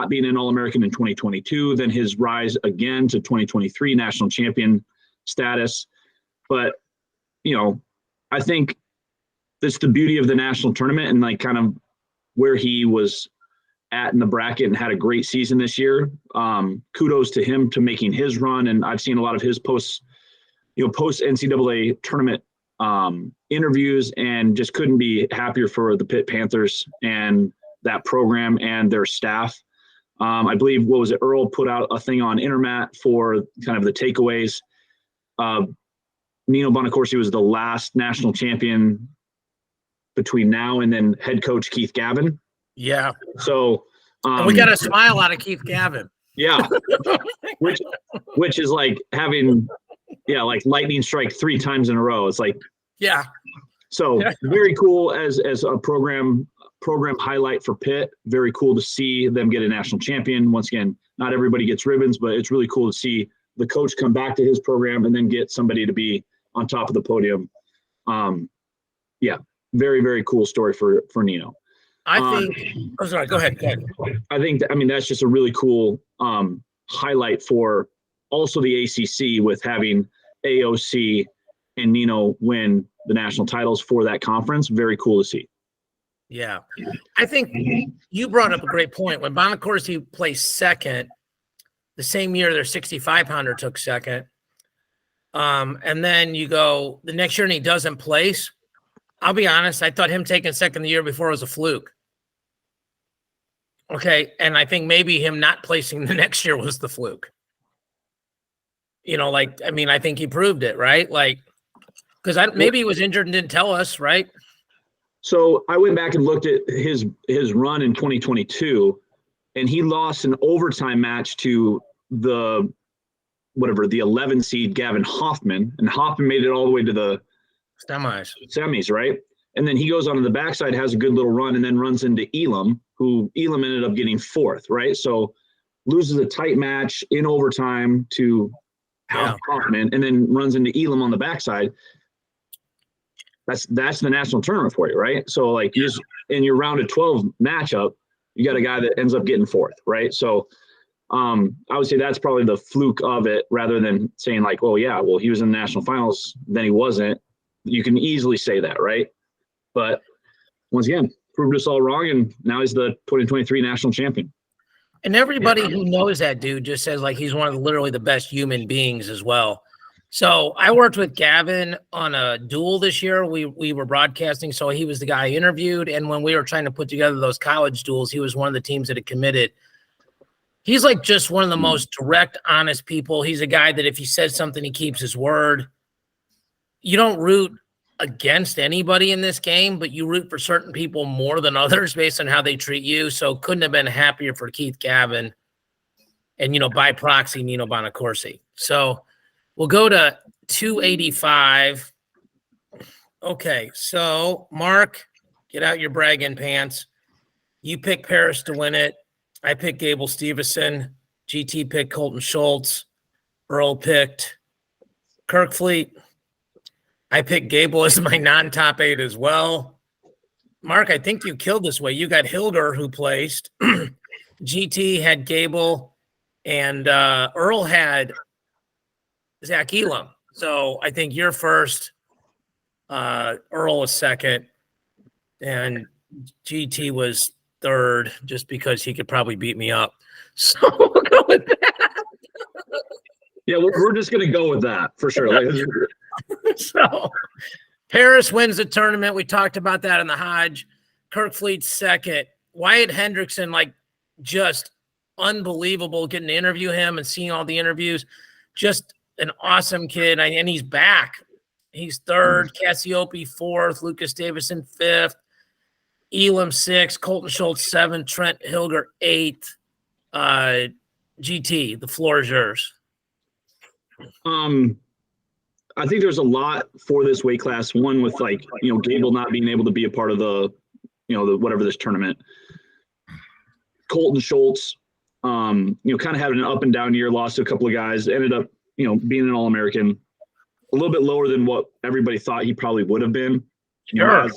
being an All-American in 2022, then his rise again to 2023 national champion status. But, I think that's the beauty of the national tournament and kind of where he was at in the bracket and had a great season this year. Kudos to him to making his run. And I've seen a lot of his post NCAA tournament interviews and just couldn't be happier for the Pitt Panthers and that program and their staff. I believe, Earl put out a thing on Intermat for kind of the takeaways. Nino Bonacorsi was the last national champion between now and then head coach Keith Gavin. Yeah. So we got a smile out of Keith Gavin. Yeah. which is like having, like lightning strike 3 times in a row. It's like, yeah. So very cool as a program highlight for Pitt. Very cool to see them get a national champion. Once again, not everybody gets ribbons, but it's really cool to see the coach come back to his program and then get somebody to be on top of the podium. Very, very cool story for Nino. I think sorry, go ahead. I think that's just a really cool highlight for also the ACC with having AOC and Nino win the national titles for that conference. Very cool to see. Yeah. I think you brought up a great point. When Bonacorsi placed second, the same year their 65-pounder took second, and then you go the next year and he doesn't place, I'll be honest, I thought him taking second the year before was a fluke. Okay, and I think maybe him not placing the next year was the fluke. I think he proved it, right? Because maybe he was injured and didn't tell us, right? So I went back and looked at his run in 2022, and he lost an overtime match to the 11 seed Gavin Hoffman, and Hoffman made it all the way to the semis, right? And then he goes on to the backside, has a good little run, and then runs into Elam, who Elam ended up getting fourth, right? So loses a tight match in overtime to Hal Kaufman, and then runs into Elam on the backside. That's the national tournament for you, right? So like in your round of 12 matchup, you got a guy that ends up getting fourth, right? So I would say that's probably the fluke of it, rather than saying like, oh yeah, well he was in the national finals, then he wasn't. You can easily say that, right? But once again, proved us all wrong, and now he's the 2023 national champion. And everybody who knows that dude just says like he's one of literally the best human beings as well. So I worked with Gavin on a duel this year. We were broadcasting, so he was the guy I interviewed. And when we were trying to put together those college duels, he was one of the teams that had committed. He's like just one of the most direct, honest people. He's a guy that if he says something, he keeps his word. You don't root against anybody in this game, but you root for certain people more than others based on how they treat you. So couldn't have been happier for Keith Gavin and, by proxy, Nino Bonacorsi. So we'll go to 285. Okay, so Mark, get out your bragging pants. You pick Paris to win it. I picked Gable Stevenson. GT picked Colton Schultz. Earl picked Kirkfleet. I picked Gable as my non-top 8 as well. Mark, I think you killed this way. You got Hilger, who placed. GT had Gable, and Earl had Zach Elam. So I think you're first. Earl was second, and GT was third, just because he could probably beat me up. So we'll go with that. Yeah, we're just going to go with that for sure. So Paris wins the tournament. We talked about that in the Hodge. Kirkfleet's second. Wyatt Hendrickson, like, just unbelievable getting to interview him and seeing all the interviews. Just an awesome kid. And he's back. He's third. Cassiope fourth. Lucas Davison fifth. Elam sixth. Colton Schultz seventh. Trent Hilger eighth. GT, the floor is yours. I think there's a lot for this weight class. One with Gable not being able to be a part of the whatever this tournament. Colton Schultz, kind of having an up and down year, lost to a couple of guys, ended up, being an All-American, a little bit lower than what everybody thought he probably would have been. Sure.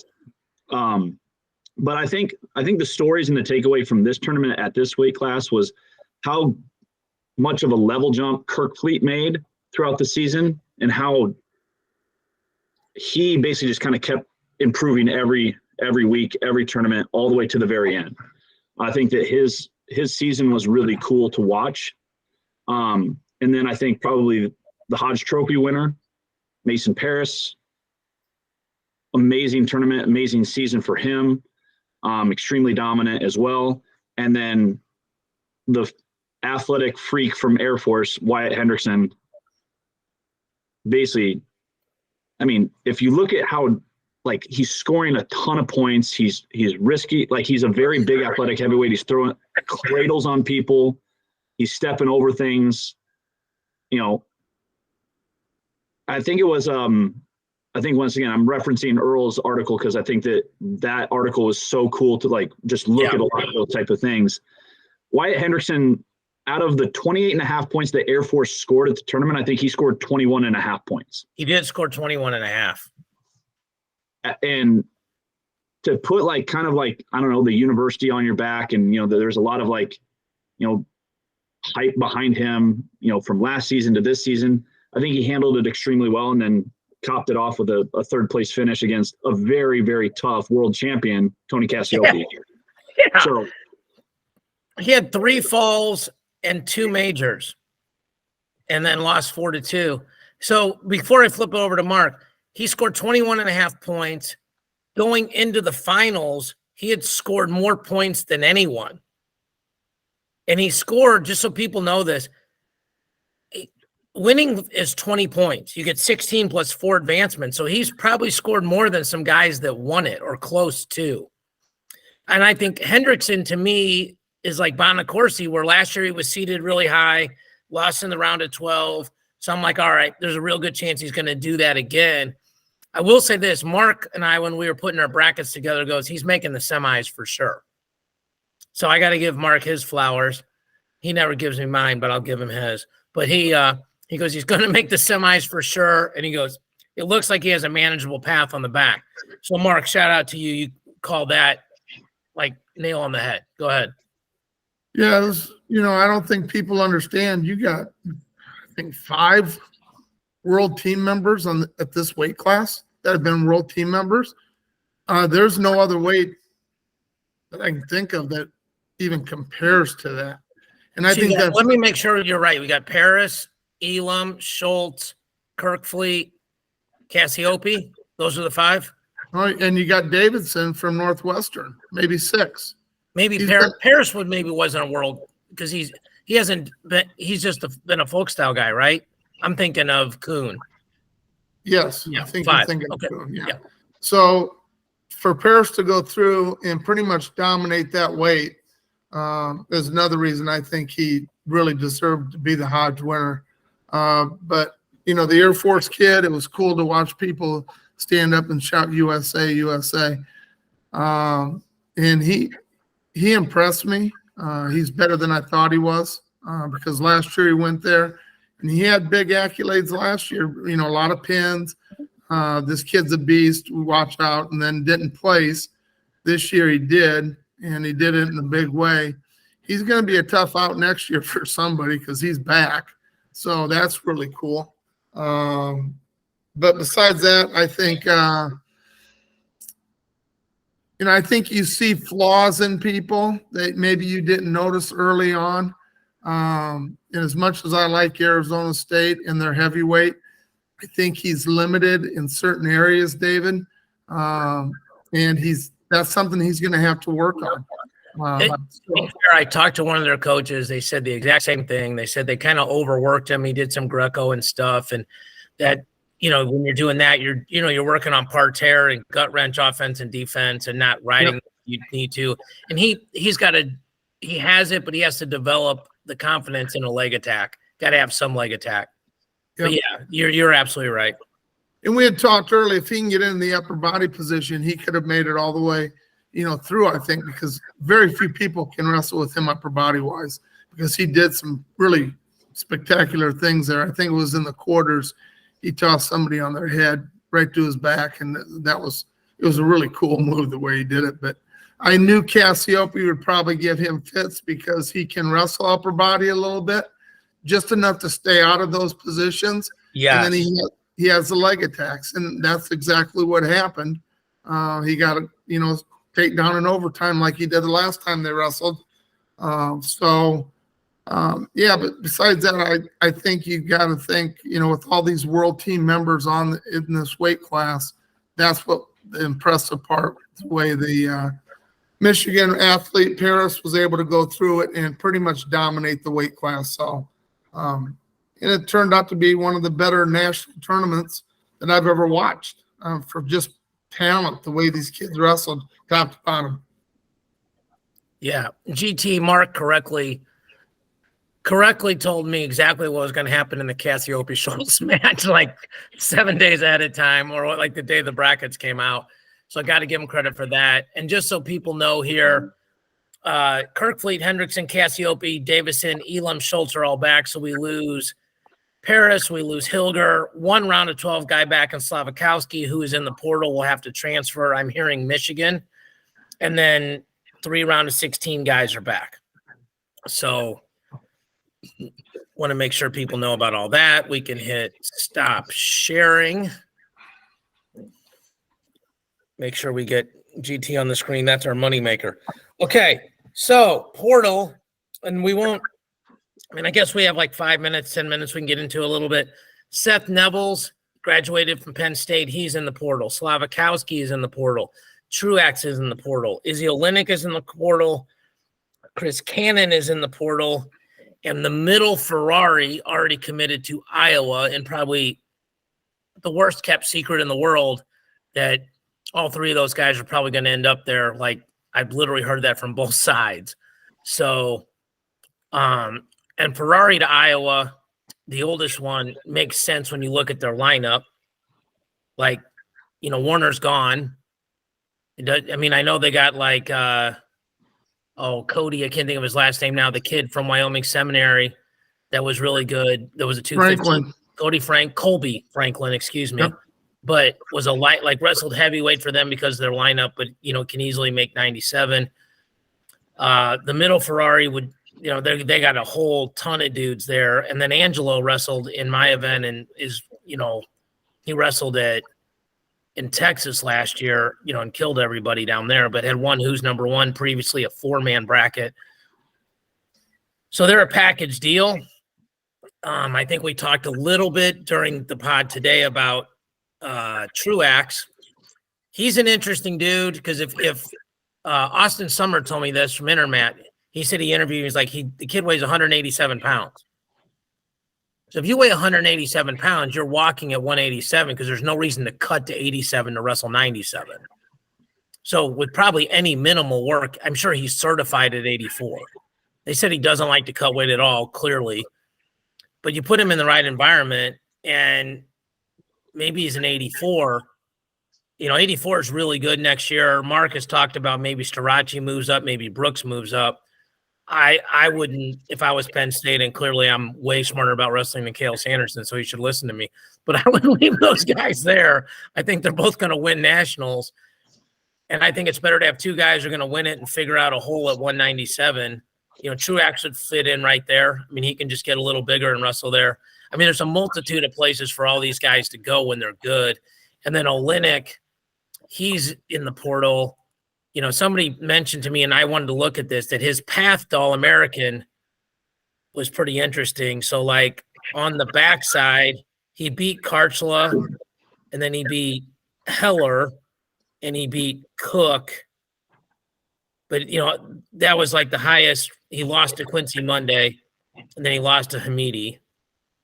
But I think the stories and the takeaway from this tournament at this weight class was how much of a level jump Kirkfleet made throughout the season, and how he basically just kind of kept improving every week, every tournament, all the way to the very end. I think that his season was really cool to watch. And then I think probably the Hodge Trophy winner, Mason Paris, amazing tournament, amazing season for him, extremely dominant as well. And then the athletic freak from Air Force, Wyatt Hendrickson, basically, I mean, if you look at how, like, he's scoring a ton of points, he's risky, like, he's a very big athletic heavyweight. He's throwing cradles on people, he's stepping over things. I think it was I think once again I'm referencing Earl's article because I think that article was so cool to just look at a lot of those type of things. Wyatt Hendrickson, out of the 28.5 points that Air Force scored at the tournament, I think he scored 21.5 points. He did score 21.5. And to put I don't know, the university on your back, and there's a lot of hype behind him, from last season to this season. I think he handled it extremely well, and then topped it off with a third place finish against a very, very tough world champion, Tony Cassiope. Yeah. So he had 3 falls and 2 majors, and then lost 4-2. So before I flip it over to Mark, he scored 21.5 points. Going into the finals, he had scored more points than anyone. And he scored, just so people know this, winning is 20 points. You get 16 plus 4 advancements. So he's probably scored more than some guys that won it or close to. And I think Hendrickson, to me, is like Bonacorsi, where last year he was seated really high, lost in the round of 12. So I'm like, all right, there's a real good chance he's going to do that again. I will say this, Mark and I, when we were putting our brackets together, goes, he's making the semis for sure. So I got to give Mark his flowers. He never gives me mine, but I'll give him his. But he goes, he's going to make the semis for sure. And he goes, it looks like he has a manageable path on the back. So Mark, shout out to you. You called that like nail on the head. Go ahead. Yeah, I don't think people understand. You got, I think, 5 world team members at this weight class that have been world team members. There's no other weight that I can think of that even compares to that. And I think let me make sure you're right. We got Paris, Elam, Schultz, Kirkfleet, Cassiope. Those are the 5. Oh, and you got Davidson from Northwestern, maybe 6. Maybe Paris wasn't a world because he's just been a folk style guy, right? I'm thinking of Kuhn. Yes, yeah, I think 5. you're thinking of Okay. Kuhn, yeah. Yeah. So for Paris to go through and pretty much dominate that weight is another reason I think he really deserved to be the Hodge winner. But the Air Force kid, it was cool to watch people stand up and shout USA, USA. And he impressed me. He's better than I thought he was because last year he went there and he had big accolades last year, a lot of pins. This kid's a beast. We watch out, and then didn't place. This year he did, and he did it in a big way. He's going to be a tough out next year for somebody because he's back. So that's really cool. But besides that, I think, I think you see flaws in people that maybe you didn't notice early on. And as much as I like Arizona State and their heavyweight, I think he's limited in certain areas, David. And that's something he's going to have to work on. I talked to one of their coaches. They said the exact same thing. They said they kind of overworked him. He did some Greco and stuff. And that, when you're doing that, you're working on parterre and gut wrench offense and defense and not riding. Yep. You need to. And he has it, but he has to develop the confidence in a leg attack. Got to have some leg attack. Yep. But yeah, you're absolutely right. And we had talked earlier, if he can get in the upper body position, he could have made it all the way, through, I think, because very few people can wrestle with him upper body wise because he did some really spectacular things there. I think it was in the quarters. He tossed somebody on their head right to his back. And it was a really cool move the way he did it. But I knew Cassiope would probably give him fits because he can wrestle upper body a little bit, just enough to stay out of those positions. Yeah. And then he has the leg attacks, and that's exactly what happened. He got a take down in overtime like he did the last time they wrestled. But besides that, I think you got to think, with all these world team members in this weight class, that's what the impressive part, the way the Michigan athlete Paris was able to go through it and pretty much dominate the weight class. So, and it turned out to be one of the better national tournaments that I've ever watched for just talent, the way these kids wrestled top to bottom. Yeah. GT Mark correctly told me exactly what was going to happen in the Cassiope Schultz match, like 7 days ahead of time, or like the day the brackets came out. So I got to give him credit for that. And just so people know here, Kirkfleet, Hendrickson, Cassiope, Davison, Elam, Schultz are all back. So we lose Paris, we lose Hilger, 1 round of 12 guy back in Slavakowski, who is in the portal, will have to transfer. I'm hearing Michigan. And then 3 round of 16 guys are back. So want to make sure people know about all that. We can hit stop sharing. Make sure we get GT on the screen. That's our moneymaker. Okay, so portal, and we won't, I guess we have like 5 minutes, 10 minutes we can get into a little bit. Seth Nevels graduated from Penn State. He's in the portal. Slavakowski is in the portal. Truax is in the portal. Izzy Olenek is in the portal. Chris Cannon is in the portal. And the middle Ferrari already committed to Iowa, and probably the worst kept secret in the world that all 3 of those guys are probably going to end up there. Like, I've literally heard that from both sides. So, and Ferrari to Iowa, the oldest one, makes sense when you look at their lineup. Like, Warner's gone. I mean, I know they got like, Cody, I can't think of his last name now, the kid from Wyoming Seminary that was really good. There was a 215. Colby Franklin, excuse me. Yep. But was a light, like wrestled heavyweight for them because of their lineup, but, can easily make 97. The middle Ferrari would, they got a whole ton of dudes there. And then Angelo wrestled in my event and is, he wrestled in Texas last year, and killed everybody down there, but had one who's number one previously, a 4-man bracket. So they're a package deal. I think we talked a little bit during the pod today about Truax. He's an interesting dude because if Austin Summer told me this from Intermat, he said he interviewed, he's like, the kid weighs 187 pounds. So if you weigh 187 pounds, you're walking at 187 because there's no reason to cut to 87 to wrestle 97. So with probably any minimal work, I'm sure he's certified at 84. They said he doesn't like to cut weight at all, clearly. But you put him in the right environment, and maybe he's an 84. 84 is really good next year. Mark has talked about maybe Starachi moves up, maybe Brooks moves up. I wouldn't, if I was Penn State, and clearly I'm way smarter about wrestling than Cale Sanderson, so you should listen to me. But I would leave those guys there. I think they're both going to win nationals. And I think it's better to have two guys who are going to win it and figure out a hole at 197. Truax would fit in right there. I mean, he can just get a little bigger and wrestle there. I mean, there's a multitude of places for all these guys to go when they're good. And then Olynyk, he's in the portal. Somebody mentioned to me, and I wanted to look at this, that his path to All-American was pretty interesting. So, like, on the backside, he beat Karchla, and then he beat Heller, and he beat Cook. But, that was like the highest. He lost to Quincy Monday, and then he lost to Hamidi,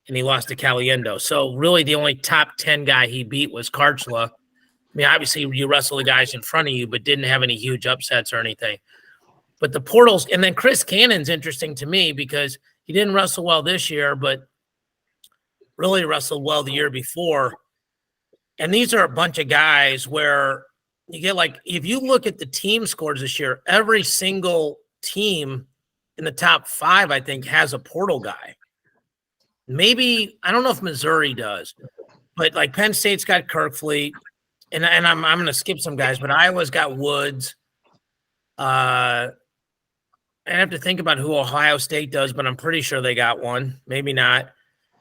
and he lost to Caliendo. So, really, the only top 10 guy he beat was Karchla. I mean, obviously, you wrestle the guys in front of you, but didn't have any huge upsets or anything. But the portals, and then Chris Cannon's interesting to me because he didn't wrestle well this year, but really wrestled well the year before. And these are a bunch of guys where you get like, if you look at the team scores this year, every single team in the top 5, I think, has a portal guy. Maybe, I don't know if Missouri does, but like Penn State's got Kirkfleet. And I'm going to skip some guys, but Iowa's got Woods. I have to think about who Ohio State does, but I'm pretty sure they got one. Maybe not.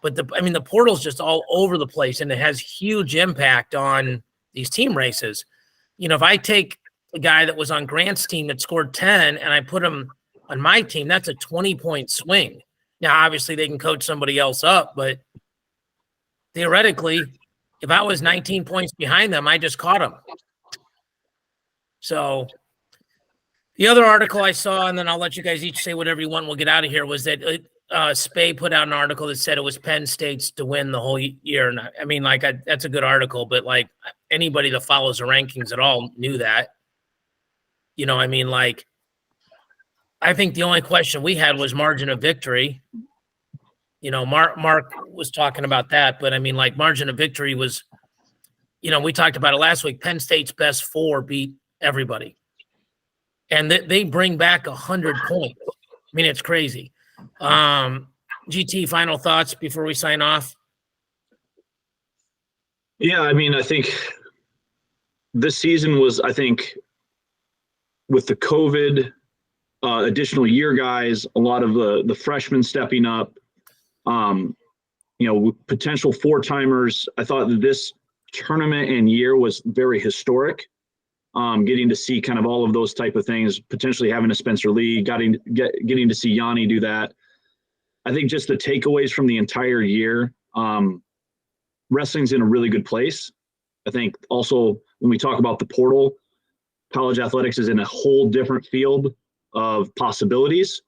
But the portal's just all over the place, and it has huge impact on these team races. If I take a guy that was on Grant's team that scored 10 and I put him on my team, that's a 20-point swing. Now, obviously, they can coach somebody else up, but theoretically, if I was 19 points behind them, I just caught them. So the other article I saw, and then I'll let you guys each say whatever you want, we'll get out of here, was that Spey put out an article that said it was Penn State's to win the whole year. And I mean, that's a good article, but like anybody that follows the rankings at all knew that. I mean, like, I think the only question we had was margin of victory. Mark was talking about that, but I mean, like, margin of victory was, we talked about it last week. Penn State's best 4 beat everybody, and they bring back 100 points. I mean, it's crazy. GT, final thoughts before we sign off? Yeah, I mean, I think this season was, with the COVID additional year guys, a lot of the freshmen stepping up. Potential 4-timers. I thought that this tournament and year was very historic. Getting to see kind of all of those type of things, potentially having a Spencer Lee, getting to see Yanni do that. I think just the takeaways from the entire year, wrestling's in a really good place. I think also when we talk about the portal, college athletics is in a whole different field of possibilities,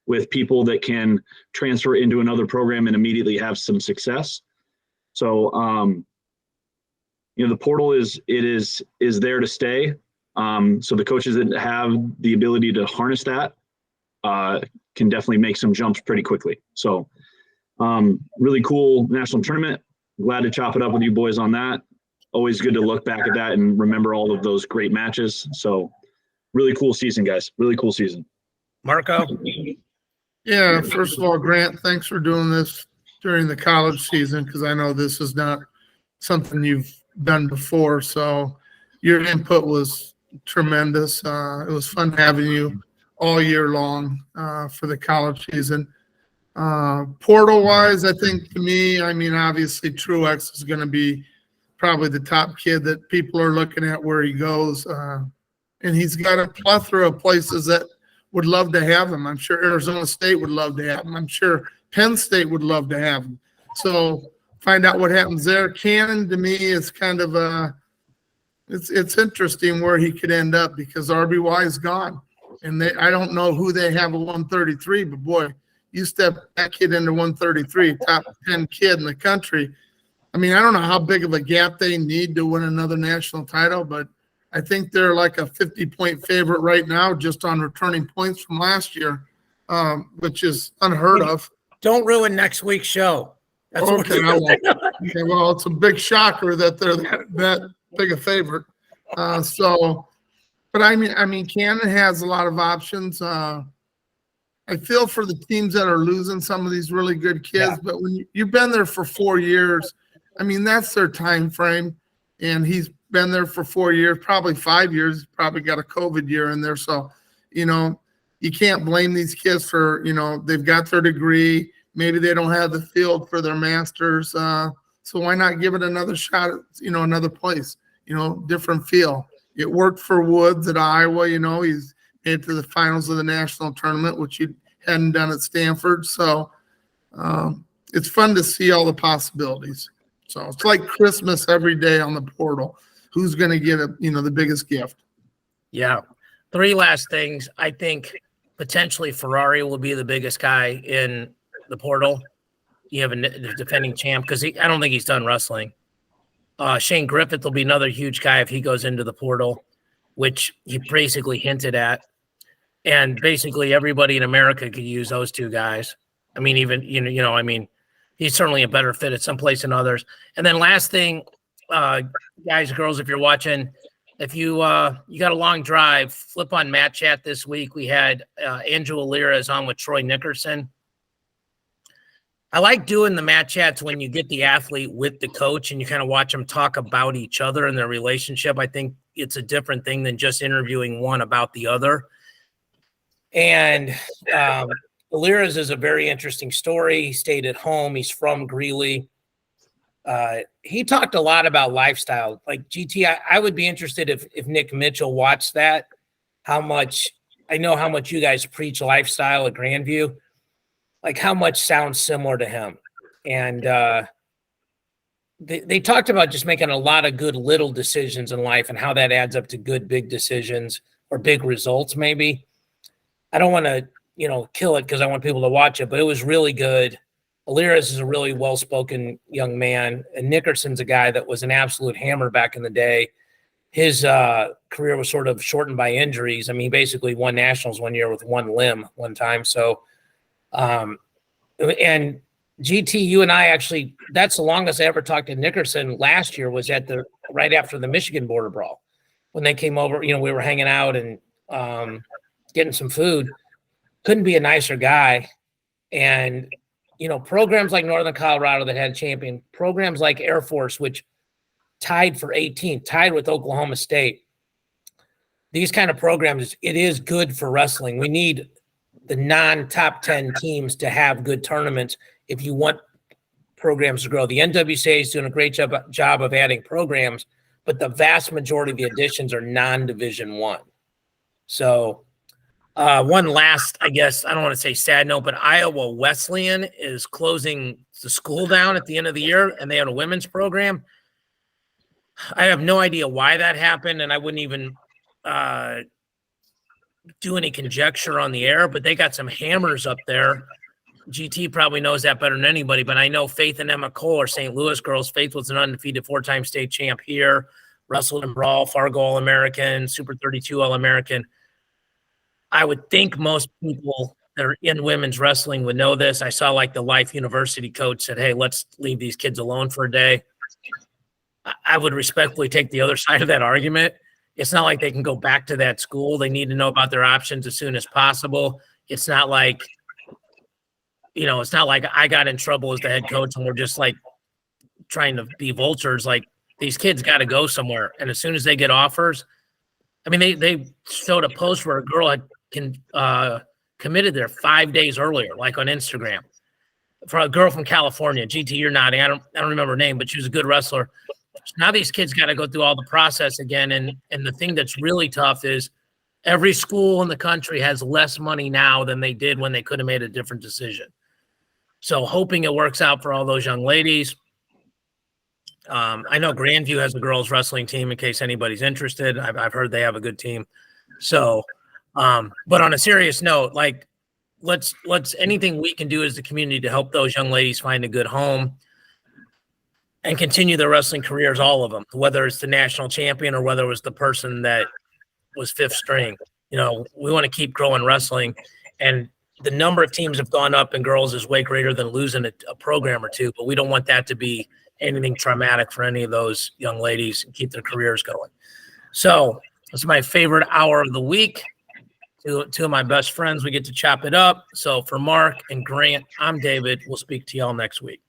with people that can transfer into another program and immediately have some success. So, the portal is there to stay. So the coaches that have the ability to harness that can definitely make some jumps pretty quickly. So, really cool national tournament. Glad to chop it up with you boys on that. always good to look back at that and remember all of those great matches. So really cool season, guys. Really cool season. Marco? Yeah, first of all, Grant, thanks for doing this during the college season, because I know this is not something you've done before. So your input was tremendous. It was fun having you all year long for the college season. Portal wise, I think to me, I mean, obviously Truex is going to be probably the top kid that people are looking at where he goes. And he's got a plethora of places that would love to have him. I'm sure Arizona State would love to have him. I'm sure Penn State would love to have him. So find out what happens there. Cannon to me is kind of it's interesting where he could end up, because RBY is gone. And I don't know who they have at 133, but boy, you step that kid into 133, top 10 kid in the country. I mean, I don't know how big of a gap they need to win another national title, but I think they're like a 50-point favorite right now just on returning points from last year, which is unheard of. Don't ruin next week's show. That's okay, I won't. Okay, well, it's a big shocker that they're that big a favorite. But I mean, Cannon has a lot of options. I feel for the teams that are losing some of these really good kids, but when you've been there for 4 years, I mean, that's their time frame, and he's been there for 4 years, probably 5 years, probably got a COVID year in there. So, you know, you can't blame these kids for, you know, they've got their degree. Maybe they don't have the field for their masters. So why not give it another shot at, you know, another place, you know, different feel. It worked for Woods at Iowa. You know, he's made it to the finals of the national tournament, which he hadn't done at Stanford. So it's fun to see all the possibilities. So it's like Christmas every day on the portal. Who's going to get the biggest gift? Yeah. 3 last things. I think potentially Ferrari will be the biggest guy in the portal. You have a defending champ, because I don't think he's done wrestling. Shane Griffith will be another huge guy if he goes into the portal, which he basically hinted at. And basically everybody in America could use those 2 guys. I mean, even, I mean, he's certainly a better fit at some place than others. And then last thing, guys, girls, if you're watching, if you got a long drive, flip on Matt Chat this week. We had Andrew Alira is on with Troy Nickerson. I like doing the Matt Chats when you get the athlete with the coach and you kind of watch them talk about each other and their relationship. I think it's a different thing than just interviewing one about the other. And Alira's is a very interesting story. He stayed at home. He's from Greeley. He talked a lot about lifestyle. Like, GT, I would be interested if Nick Mitchell watched that, I know how much you guys preach lifestyle at Grandview, like how much sounds similar to him. And they talked about just making a lot of good little decisions in life and how that adds up to good big decisions or big results maybe. I don't want to, kill it because I want people to watch it, but it was really good. Alira's is a really well-spoken young man, and Nickerson's a guy that was an absolute hammer back in the day. His career was sort of shortened by injuries. I mean, he basically won nationals one year with one limb one time. So, and GT, you and I actually, that's the longest I ever talked to Nickerson last year was right after the Michigan border brawl. When they came over, we were hanging out and getting some food. Couldn't be a nicer guy. And, programs like Northern Colorado that had a champion, programs like Air Force, which tied for 18th, tied with Oklahoma State. These kind of programs, it is good for wrestling. We need the non-top 10 teams to have good tournaments if you want programs to grow. The NWCA is doing a great job of adding programs, but the vast majority of the additions are non-Division I. So one last, I guess, I don't want to say sad note, but Iowa Wesleyan is closing the school down at the end of the year, and they had a women's program. I have no idea why that happened, and I wouldn't even do any conjecture on the air, but they got some hammers up there. GT probably knows that better than anybody, but I know Faith and Emma Cole are St. Louis girls. Faith was an undefeated 4-time state champ here, wrestled in Brawl, Fargo All-American, Super 32 All-American. I would think most people that are in women's wrestling would know this. I saw like the Life University coach said, hey, let's leave these kids alone for a day. I would respectfully take the other side of that argument. It's not like they can go back to that school. They need to know about their options as soon as possible. It's not like, it's not like I got in trouble as the head coach and we're just like trying to be vultures. Like, these kids got to go somewhere. And as soon as they get offers, I mean, they showed a post where a girl had committed there 5 days earlier, like on Instagram, for a girl from California. GT, you're nodding. I don't remember her name, but she was a good wrestler. So now these kids got to go through all the process again. And the thing that's really tough is every school in the country has less money now than they did when they could have made a different decision. So hoping it works out for all those young ladies. I know Grandview has a girls wrestling team in case anybody's interested. I've heard they have a good team. So, but on a serious note, like, let's anything we can do as the community to help those young ladies find a good home and continue their wrestling careers, all of them, whether it's the national champion or whether it was the person that was fifth string. We want to keep growing wrestling, and the number of teams have gone up in girls is way greater than losing a program or two, but we don't want that to be anything traumatic for any of those young ladies and keep their careers going. So this is my favorite hour of the week. Two of my best friends, we get to chop it up. So for Mark and Grant, I'm David. We'll speak to y'all next week.